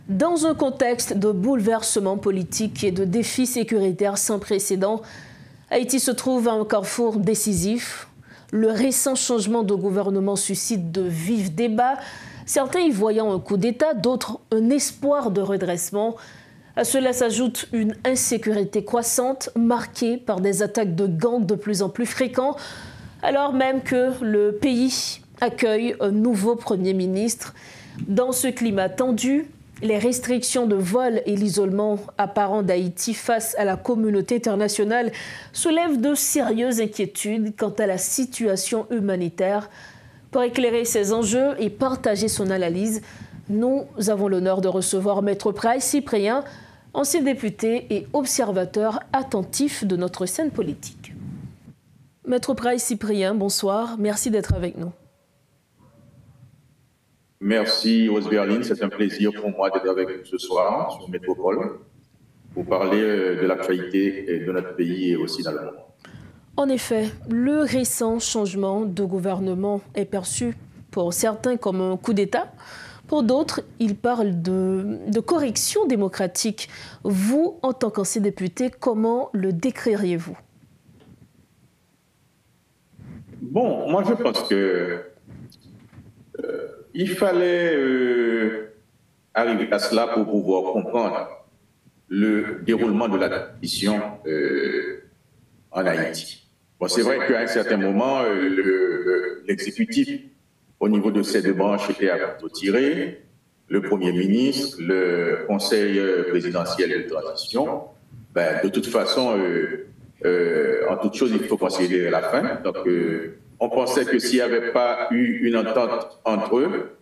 Dans un contexte de bouleversement politique et de défis sécuritaires sans précédent, Haïti se trouve à un carrefour décisif. Le récent changement de gouvernement suscite de vifs débats, certains y voyant un coup d'État, d'autres un espoir de redressement. À cela s'ajoute une insécurité croissante, marquée par des attaques de gangs de plus en plus fréquents, alors même que le pays accueille un nouveau Premier ministre. Dans ce climat tendu, les restrictions de vol et l'isolement apparent d'Haïti face à la communauté internationale soulèvent de sérieuses inquiétudes quant à la situation humanitaire. Pour éclairer ces enjeux et partager son analyse, nous avons l'honneur de recevoir Maître Price Cyprien, ancien député et observateur attentif de notre scène politique. Maître Price Cyprien, bonsoir. Merci d'être avec nous. Merci, Rose Berlin. C'est un plaisir pour moi d'être avec vous ce soir sur Métropole pour parler de l'actualité de notre pays et aussi dans le monde. En effet, le récent changement de gouvernement est perçu pour certains comme un coup d'État. Pour d'autres, il parle de correction démocratique. Vous, en tant qu'ancien député, comment le décririez-vous? Bon, moi je pense que il fallait arriver à cela pour pouvoir comprendre le déroulement de la mission en Haïti. Bon, c'est vrai qu'à un certain moment, l'exécutif, au niveau de ces deux branches, était à couteau tiré. Le Premier ministre, le Conseil présidentiel de transition. Ben, de toute façon, en toute chose, il faut considérer la fin. Donc, on pensait que s'il n'y avait pas eu une entente entre eux,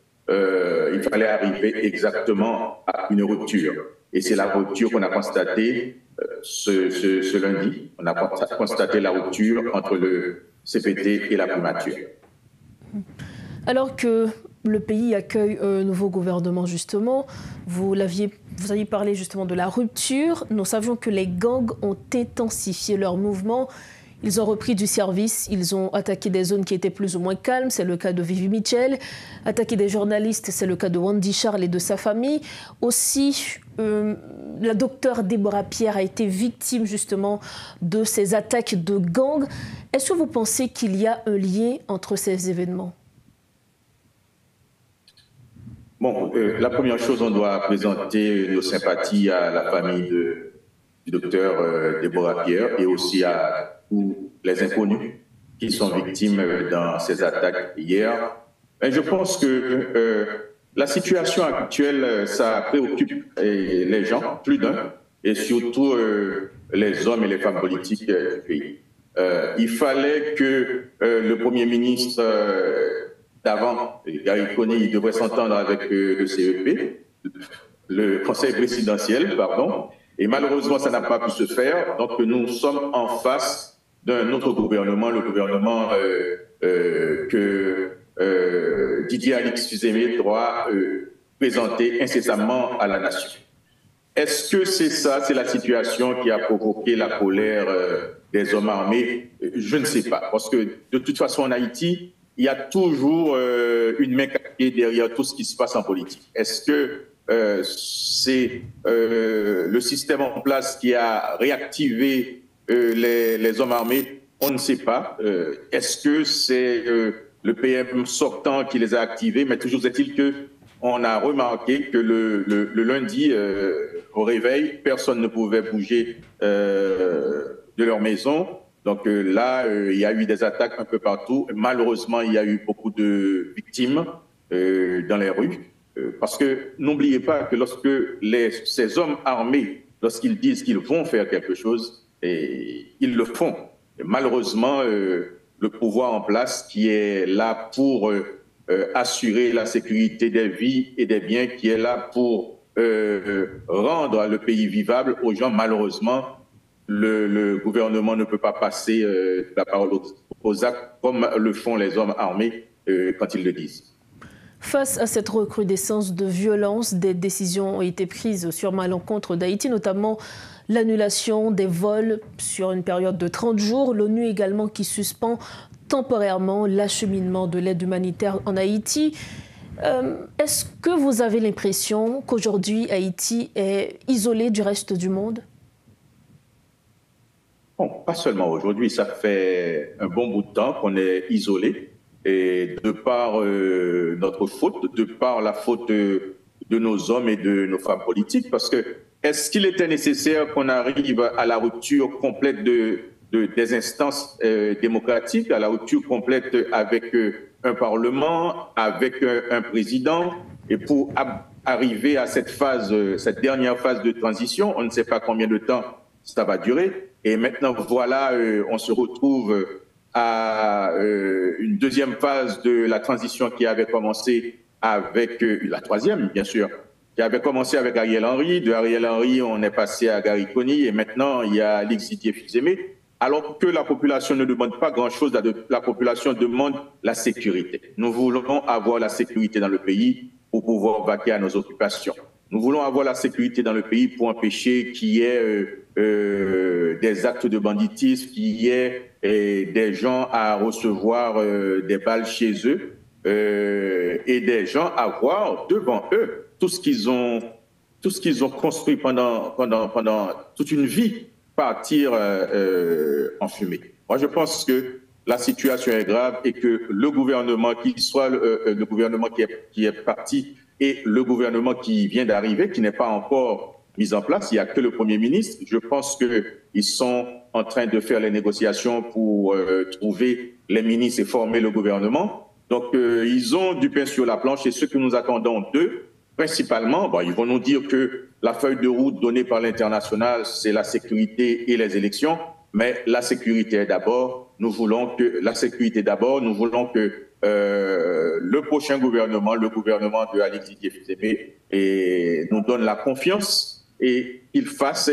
il fallait arriver exactement à une rupture. Et c'est la rupture qu'on a constatée ce lundi. On a constaté la rupture entre le CPT et la primature. Alors que le pays accueille un nouveau gouvernement, justement, vous aviez parlé justement de la rupture. Nous savions que les gangs ont intensifié leur mouvement. Ils ont repris du service, ils ont attaqué des zones qui étaient plus ou moins calmes, c'est le cas de Vivi Mitchell. Attaqué des journalistes, c'est le cas de Wendy Charles et de sa famille. Aussi, la docteure Déborah Pierre a été victime justement de ces attaques de gangs. Est-ce que vous pensez qu'il y a un lien entre ces événements? Bon, la première chose, on doit présenter nos sympathies à la famille du docteur Déborah Pierre et aussi à tous les inconnus qui sont victimes dans ces attaques hier. Mais je pense que la situation actuelle, ça préoccupe les gens, plus d'un, et surtout les hommes et les femmes politiques du pays. Il fallait que le Premier ministre d'avant, Gary Coney, il devrait s'entendre avec le CEP, le Conseil présidentiel, pardon, et malheureusement, ça n'a pas pu se faire. Donc, nous sommes en face d'un autre gouvernement, le gouvernement que Didier Alix-Fils-Aimé doit présenter incessamment à la nation. Est-ce que c'est ça, c'est la situation qui a provoqué la colère des hommes armés? Je ne sais pas, parce que de toute façon, en Haïti, il y a toujours une main cachée derrière tout ce qui se passe en politique. Est-ce que c'est le système en place qui a réactivé les hommes armés? On ne sait pas. Est-ce que c'est le PM sortant qui les a activés? Mais toujours est-il qu'on a remarqué que le lundi, au réveil, personne ne pouvait bouger de leur maison. Donc là, il y a eu des attaques un peu partout. Malheureusement, il y a eu beaucoup de victimes dans les rues. Parce que n'oubliez pas que lorsque ces hommes armés, lorsqu'ils disent qu'ils vont faire quelque chose, et ils le font. Et malheureusement, le pouvoir en place qui est là pour assurer la sécurité des vies et des biens, qui est là pour rendre le pays vivable aux gens, malheureusement, le gouvernement ne peut pas passer la parole aux actes comme le font les hommes armés quand ils le disent. Face à cette recrudescence de violence, des décisions ont été prises sûrement à l'encontre d'Haïti, notamment l'annulation des vols sur une période de 30 jours. L'ONU également qui suspend temporairement l'acheminement de l'aide humanitaire en Haïti. Est-ce que vous avez l'impression qu'aujourd'hui Haïti est isolé du reste du monde? Bon, pas seulement aujourd'hui, ça fait un bon bout de temps qu'on est isolé, et de par notre faute, de par la faute de nos hommes et de nos femmes politiques, parce que est-ce qu'il était nécessaire qu'on arrive à la rupture complète des instances démocratiques, à la rupture complète avec un parlement, avec un président, et pour arriver à cette phase, cette dernière phase de transition, on ne sait pas combien de temps ça va durer. Et maintenant, voilà, on se retrouve à une deuxième phase de la transition qui avait commencé avec la troisième, bien sûr, qui avait commencé avec Ariel Henry. De Ariel Henry, on est passé à Gary Coney et maintenant, il y a Alix Didier-Fils-Aimé. Alors que la population ne demande pas grand-chose, la population demande la sécurité. Nous voulons avoir la sécurité dans le pays pour pouvoir vaquer à nos occupations. Nous voulons avoir la sécurité dans le pays pour empêcher qu'il y ait des actes de banditisme, qu'il y ait des gens à recevoir des balles chez eux et des gens à voir devant eux tout ce qu'ils ont construit pendant toute une vie partir en fumée. Moi, je pense que la situation est grave et que le gouvernement, qu'il soit le gouvernement qui est parti et le gouvernement qui vient d'arriver, qui n'est pas encore mis en place, il n'y a que le Premier ministre. Je pense qu'ils sont en train de faire les négociations pour trouver les ministres et former le gouvernement. Donc, ils ont du pain sur la planche et ce que nous attendons d'eux, principalement, bon, ils vont nous dire que la feuille de route donnée par l'international, c'est la sécurité et les élections, mais la sécurité est d'abord. Nous voulons que la sécurité d'abord, nous voulons que le prochain gouvernement, le gouvernement de Alix Didier-Fils-Aimé, nous donne la confiance et qu'il fasse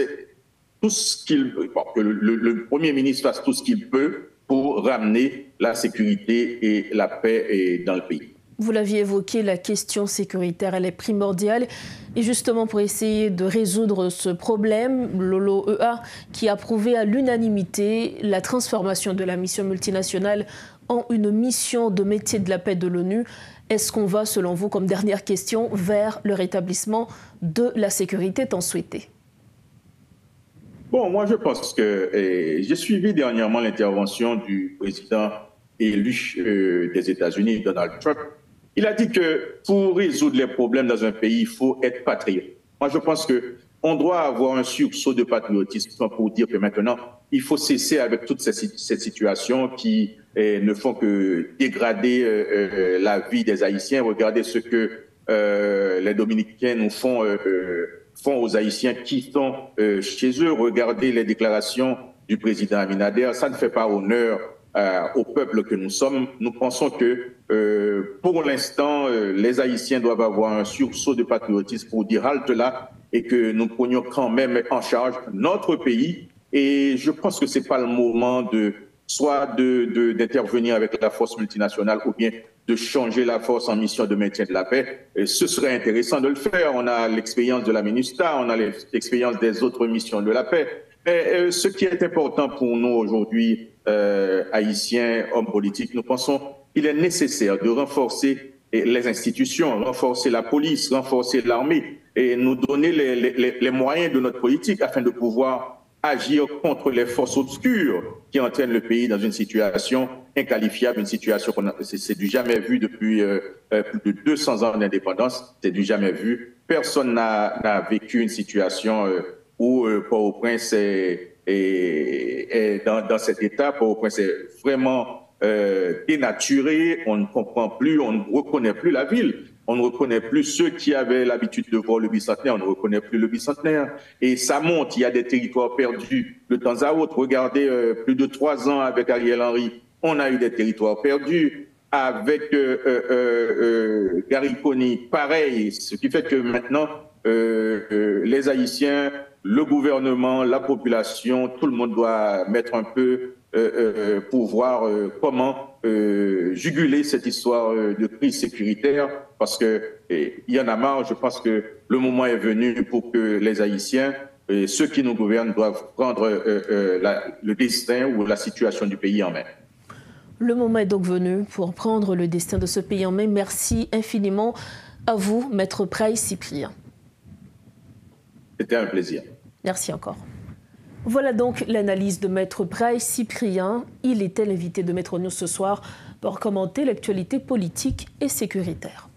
tout ce qu'il peut, que le Premier ministre fasse tout ce qu'il peut pour ramener la sécurité et la paix dans le pays. Vous l'aviez évoqué, la question sécuritaire, elle est primordiale. Et justement, pour essayer de résoudre ce problème, l'OLO-EA, qui a approuvé à l'unanimité la transformation de la mission multinationale en une mission de métier de la paix de l'ONU, est-ce qu'on va, selon vous, comme dernière question, vers le rétablissement de la sécurité tant souhaitée? Bon, moi, je pense que j'ai suivi dernièrement l'intervention du président élu des États-Unis, Donald Trump. Il a dit que pour résoudre les problèmes dans un pays, il faut être patriote. Moi, je pense qu'on doit avoir un sursaut de patriotisme pour dire que maintenant, il faut cesser avec toutes ces situations qui ne font que dégrader la vie des Haïtiens. Regardez ce que les Dominicains nous font aux Haïtiens qui sont chez eux. Regardez les déclarations du président Abinader. Ça ne fait pas honneur au peuple que nous sommes. Nous pensons que pour l'instant, les Haïtiens doivent avoir un sursaut de patriotisme pour dire halte là et que nous prenions quand même en charge notre pays. Et je pense que ce n'est pas le moment soit d'intervenir avec la force multinationale ou bien de changer la force en mission de maintien de la paix. Et ce serait intéressant de le faire. On a l'expérience de la MINUSTAH, on a l'expérience des autres missions de la paix. Mais ce qui est important pour nous aujourd'hui, Haïtiens, hommes politiques, nous pensons qu'il est nécessaire de renforcer les institutions, renforcer la police, renforcer l'armée et nous donner les moyens de notre politique afin de pouvoir agir contre les forces obscures qui entraînent le pays dans une situation inqualifiable, une situation c'est du jamais vu depuis plus de 200 ans d'indépendance, c'est du jamais vu. Personne n'a vécu une situation où Port-au-Prince est dans cet état. Port-au-Prince est vraiment dénaturé, on ne comprend plus, on ne reconnaît plus la ville. On ne reconnaît plus ceux qui avaient l'habitude de voir le bicentenaire, on ne reconnaît plus le bicentenaire. Et ça monte, il y a des territoires perdus de temps à autre. Regardez, plus de 3 ans avec Ariel Henry, on a eu des territoires perdus. Avec Gary Coney, pareil. Ce qui fait que maintenant, les Haïtiens, le gouvernement, la population, tout le monde doit mettre un peu pour voir comment juguler cette histoire de crise sécuritaire, parce qu'il y en a marre. Je pense que le moment est venu pour que les Haïtiens, ceux qui nous gouvernent, doivent prendre le destin ou la situation du pays en main. Le moment est donc venu pour prendre le destin de ce pays en main. Merci infiniment à vous, Maître Praille Cyprien. C'était un plaisir. Merci encore. Voilà donc l'analyse de Maître Praille Cyprien. Il était l'invité de Maître News ce soir pour commenter l'actualité politique et sécuritaire.